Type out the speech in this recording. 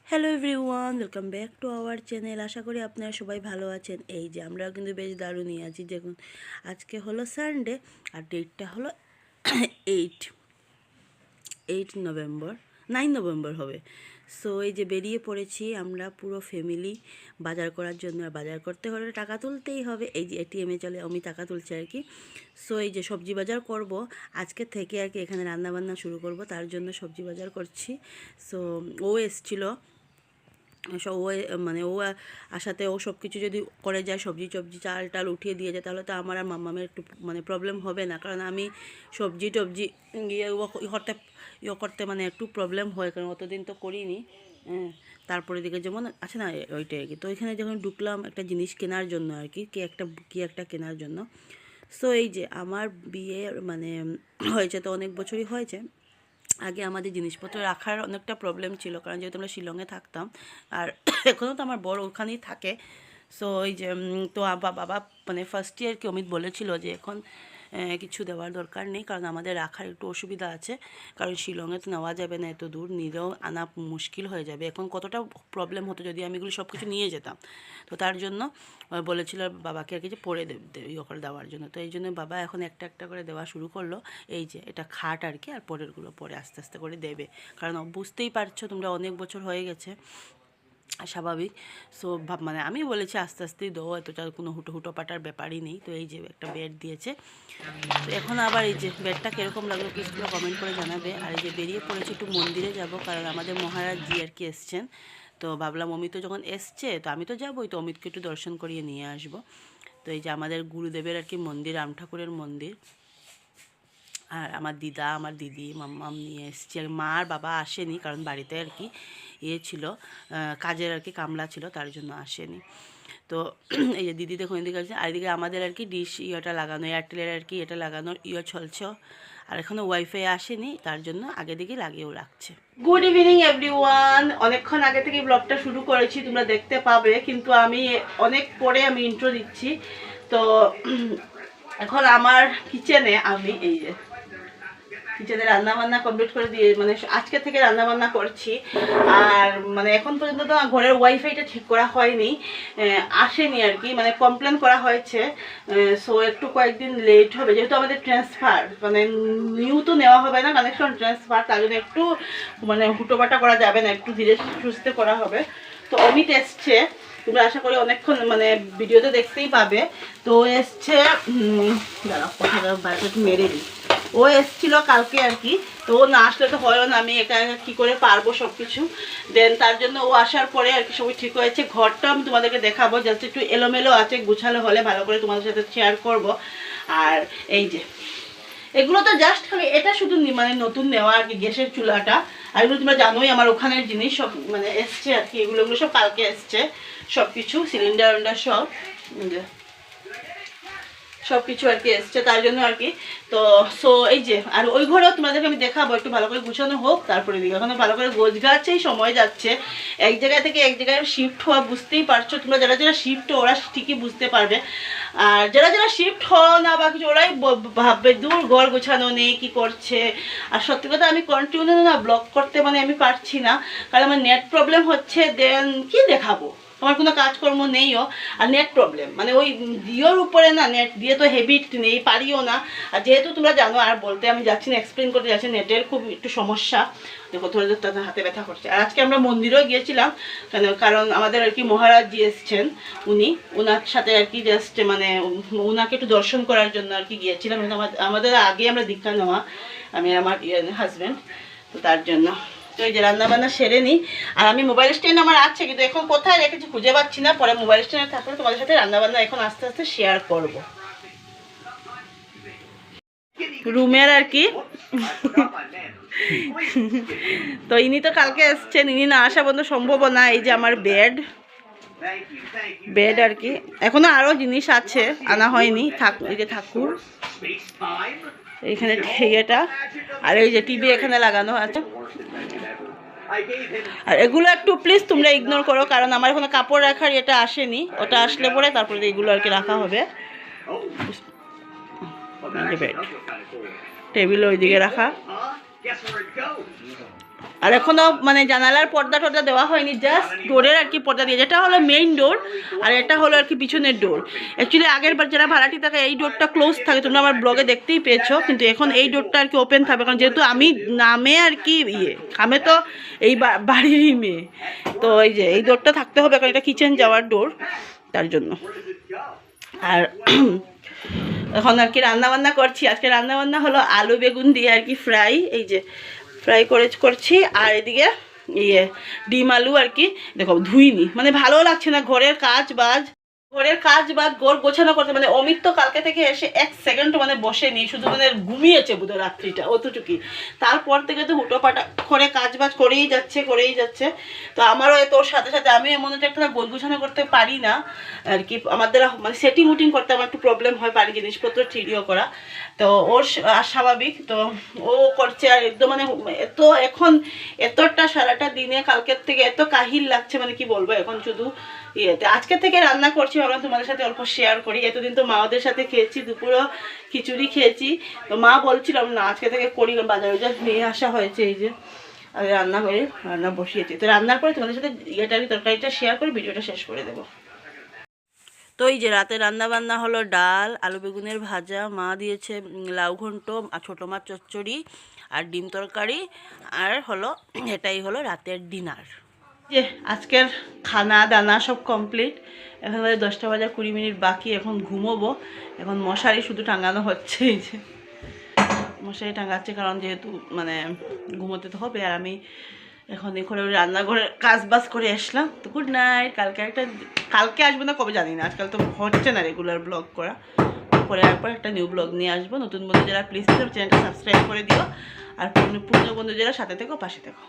Hello everyone, welcome back to our channel. আশা করি আপনারা সবাই ভালো আছেন। এই যে আমরাও কিন্তু বেশ দারুণই আছি। দেখুন, আজকে হলো সানডে আর ডেটটা হলো 8 নভেম্বর, 9 নভেম্বর হবে। সো এই যে বেরিয়ে পড়েছি আমরা পুরো ফ্যামিলি বাজার করার জন্য। আর বাজার করতে হলে টাকা তুলতেই হবে। এই যে এটিএমে চলে আমি টাকা তুলছি আর কি। সো এই যে সবজি বাজার করব আজকে থেকে আর কি, এখানে রান্নাবান্না শুরু করব, তার জন্য সবজি বাজার করছি। সো ও এসছিলো, ও মানে ও আসাতে ও সব কিছু যদি করে যায়, সবজি টবজি চাল টাল উঠিয়ে দিয়ে যায়, তাহলে তো আমার আর মাম্মামের একটু মানে প্রবলেম হবে না। কারণ আমি সবজি টবজি করতে মানে একটু প্রবলেম হয়, কারণ অতদিন তো করিনি। হ্যাঁ, তারপরে দিকে যেমন আছে না, ওইটাই আর কি। তো এখানে যখন ঢুকলাম একটা জিনিস কেনার জন্য আর কি, কি একটা কেনার জন্য। সো এই যে আমার বিয়ে মানে হয়েছে তো অনেক বছরই হয়েছে। আগে আমাদের জিনিসপত্র রাখার অনেকটা প্রবলেম ছিল, কারণ যেহেতু আমরা শিলংয়ে থাকতাম আর এখনও তো আমার বড় ওখানেই থাকে। সো এই যে তো বাবা মানে ফার্স্ট ইয়ার কি অমিত বলেছিল যে এখন কিছু দেওয়ার দরকার নেই, কারণ আমাদের রাখার একটু অসুবিধা আছে, কারণ শিলংয়ে তো নেওয়া যাবে না, এত দূর নিলেও আনা মুশকিল হয়ে যাবে। এখন কতটা প্রবলেম হতো যদি আমি এগুলো সব কিছু নিয়ে যেতাম। তো তার জন্য বলেছিল বাবাকে আর কি যে পরে করে দেওয়ার জন্য। তো এই জন্য বাবা এখন একটা একটা করে দেওয়া শুরু করলো। এই যে এটা খাট আর কি, আর পরেরগুলো পরে আস্তে আস্তে করে দেবে, কারণ বুঝতেই পারছো তোমরা অনেক বছর হয়ে গেছে, স্বাভাবিক। সো মানে আমি বলেছি আস্তে আস্তেই দেবো, এতটা কোনো হুটো পাটার ব্যাপারই নেই। তো এই যে একটা বেড দিয়েছে। তো এখন আবার এই যে বেডটা কীরকম লাগলো প্লিজ তোমরা কমেন্ট করে জানাবে। আর এই যে বেরিয়ে পড়েছি একটু মন্দিরে যাব, কারণ আমাদের মহারাজ জি আর কি এসছেন। তো ভাবলাম অমিত যখন এসছে তো আমি তো যাবোই, তো অমিতকে একটু দর্শন করিয়ে নিয়ে আসবো। তো এই যে আমাদের গুরুদেবের আর কি মন্দির, রাম ঠাকুরের মন্দির। আর আমার দিদা, আমার দিদি, মাম্মাম নিয়ে এসেছি। আর মা আর বাবা আসেনি, কারণ বাড়িতে আর কি ছিল, কাজের আর কি কামলা ছিল, তার জন্য আসেনি। তো এই যে দিদি দেখুন এদিকে আছে। আর এদিকে আমাদের আর কি ডিশ ইয়েটা লাগানো, এয়ারটেলের আর কি এটা লাগানোর চলছে। আর এখনও ওয়াইফাই আসেনি, তার জন্য আগে দিকে লাগিয়েও রাখছে। Good evening everyone. অনেকক্ষণ আগে থেকে ব্লগটা শুরু করেছি, তোমরা দেখতে পাবে, কিন্তু আমি অনেক পরে আমি ইন্ট্রো দিচ্ছি। তো এখন আমার কিচেনে আমি এই যে কিচেনে রান্নাবান্না কমপ্লিট করে দিয়ে মানে আজকে থেকে রান্নাবান্না করছি। আর মানে এখন পর্যন্ত তো ঘরের ওয়াইফাইটা ঠিক করা হয়নি, আসেনি আর কি, মানে কমপ্লেন করা হয়েছে। সো একটু কয়েকদিন লেট হবে, যেহেতু আমাদের ট্রান্সফার মানে নিউ তো নেওয়া হবে না, কানেকশন ট্রান্সফার, তার জন্য একটু মানে হুটোপাটা করা যাবে না, একটু ধীরে সুস্থে করা হবে। তো অমিত এসছে, তোমরা আশা করি অনেকক্ষণ মানে ভিডিওতে দেখতেই পাবে। তো এসছে দাঁড়া কথা বাড়িতে একটু মেরে দিই। ও এসছিল কালকে আর কি। তো ও না আসলে তো হয় না, আমি একা একা কী করে পারবো সব কিছু। দেন তার জন্য ও আসার পরে আর কি সবই ঠিক হয়েছে। ঘরটা আমি তোমাদেরকে দেখাবো, জাস্ট একটু এলোমেলো আছে, গুছালো হলে ভালো করে তোমাদের সাথে শেয়ার করব। আর এই যে এগুলো তো জাস্ট খালি এটা শুধু মানে নতুন নেওয়া আর কি, গ্যাসের চুলাটা। আর এগুলো তোমরা জানোই আমার ওখানের জিনিস সব মানে এসছে আর কি, এগুলো সব কালকে এসছে সব কিছু, সিলিন্ডার সব সব কিছু আর কি এসছে, তার জন্য আর কি। তো সো এই যে আর ওই ঘরেও তোমাদেরকে আমি দেখাবো, একটু ভালো করে গুছানো হোক তারপরে দিকে। এখন ভালো করে গোছ গাছেই সময় যাচ্ছে, এক জায়গা থেকে এক জায়গায় শিফট হওয়া, বুঝতেই পারছো তোমরা, যারা যারা শিফট হো ওরা ঠিকই বুঝতে পারবে। আর যারা যারা শিফট হও না বা কিছু, ওরাই ভাববে দূর ঘর গোছানো নেই কি করছে। আর সত্যি কথা আমি কন্টিনিউ না ব্লগ করতে মানে আমি পারছি না, কারণ আমার নেট প্রবলেম হচ্ছে। দেন কি দেখাবো, আমার কোনো কাজকর্ম নেইও, আর নেট প্রবলেম মানে ওই জিওর উপরে না, নেট দিয়ে তো হেবিট নেই, পারিও না। আর যেহেতু তোমরা জানো, আর বলতে আমি যাচ্ছি না, এক্সপ্লেন করতে যাচ্ছি, নেটের খুব একটু সমস্যা। দেখো তোমাদের তাদের হাতে ব্যথা করছে। আর আজকে আমরা মন্দিরেও গিয়েছিলাম, কারণ আমাদের আর কি মহারাজ জি এসছেন, ওনার সাথে আর কি জাস্ট মানে ওনাকে একটু দর্শন করার জন্য আর কি গিয়েছিলাম। আমাদের আগে আমরা দীক্ষা নেওয়া, আমি আমার হাজব্যান্ড, তো তার জন্য। তো এই যে রান্নাবান্না সেরে নিই। আর আমি মোবাইল স্ট্যান্ড আমার আছে, কিন্তু এখন কোথায় রেখেছি খুঁজে পাচ্ছি না। পরে মোবাইল স্ট্যান্ড থাকলে তোমাদের সাথে রান্নাবান্না এখন আস্তে আস্তে শেয়ার করব। রুমের আর কি তো ইনি তো কালকে এসছেন, ইনি না আসা পর্যন্ত সম্ভব না। এই যে আমার বেড আর কি, এখনো আরো জিনিস আছে আনা হয়নি। এই যে ঠাকুর এইখানে এটা, আর এই যে টিভি এখানে লাগানো আছে। আর এগুলো একটু প্লিজ তোমরা ইগনোর করো, কারণ আমার এখনো কাপড় রাখার এটা আসেনি, ওটা আসলে পরে তারপরে এইগুলো আর কি রাখা হবে। টেবিল ওইদিকে রাখা। আর এখনও মানে জানালার পর্দা টর্দা দেওয়া হয়নি, জাস্ট ডোরের আর কি পর্দা দিয়ে, যেটা হলো মেইন ডোর আর এটা হলো আর কি পিছনের ডোর। অ্যাকচুয়ালি আগের বার যারা ভাড়াটি থাকে এই ডোরটা ক্লোজ থাকে, তোমরা আমার ব্লগে দেখতেই পেয়েছো, কিন্তু এখন এই ডোরটা আর কি ওপেন থাকবে, কারণ যেহেতু আমি নামে আর কি আমি তো এই বাড়িরই মেয়ে, তো এই যে এই ডোরটা থাকতে হবে, কারণ এটা কিচেন যাওয়ার ডোর, তার জন্য। আর এখন আর কি রান্নাবান্না করছি, আজকে রান্নাবান্না হলো আলু বেগুন দিয়ে আর কি ফ্রাই, এই যে ফ্রাই করছি। আর এদিকে ডিম আলু আর কি, দেখো ধুইনি, মানে ভালো লাগছে না, ঘরের কাজ বাজ ঘর গোছানো করতে, মানে অমিত তো কালকে থেকে এসে 1 সেকেন্ডও মানে বসেনি, শুধু মানে ঘুমিয়েছে বোধহয় রাত্রিটা, অতটুকুই। তারপর থেকে তো হুটোপাটা করে কাজ বাজ করেই যাচ্ছে। তো আমারও তোর সাথে সাথে আমি এমন একটা গোল গোছানো করতে পারি না আর কি, আমাদের মানে সেটিং উটিং করতে আমার একটু প্রবলেম হয়, পারি জিনিসপত্র ঠিকও করা, তো ওর স্বাভাবিক, তো ও করছে। আর একদম মানে এখন এতটা সারাটা দিনে কালকের থেকে এত কাহিল লাগছে, মানে কি বলবো, এখন শুধু আজকে থেকে রান্না করছি, ভাবলাম তোমাদের সাথে অল্প শেয়ার করি। এতদিন তো মাওদের সাথে খেয়েছি, দুপুরও খিচুড়ি খেয়েছি, তো মা বলছিলাম না আজকে থেকে করি, বাজারে যা নিয়ে আসা হয়েছে, এই যে আর রান্না বসিয়েছি। তো রান্নার পরে তোমাদের সাথে তরকারিটা শেয়ার করে ভিডিওটা শেষ করে দেবো। তো এই যে রাতে রান্না বান্না হলো ডাল, আলু বেগুনের ভাজা, মা দিয়েছে লাউ ঘন্ট, আর ছোটো মাছ চচ্চড়ি আর ডিম তরকারি, আর হলো এটাই হলো রাতের ডিনার। যে আজকের খানা দানা সব কমপ্লিট, এখন 10টা বাজে 20 মিনিট বাকি, এখন ঘুমোবো। এখন মশারি শুধু টাঙানো হচ্ছে, এই যে মশারি টাঙাচ্ছে, কারণ যেহেতু মানে ঘুমোতে তো হবে। আর আমি এখন এখানে রান্নাঘরের কাজ বাজ করে আসলাম। তো গুড নাইট। কালকে আসবো না কবে জানি না, আজকাল তো হচ্ছে না রেগুলার ব্লগ করা, পরে একবার একটা নিউ ব্লগ নিয়ে আসবো। নতুন বন্ধু যারা প্লিজ চ্যানেলটা সাবস্ক্রাইব করে দিও, আর পুরনো বন্ধু যারা সাথে থেকো, পাশে থেকো।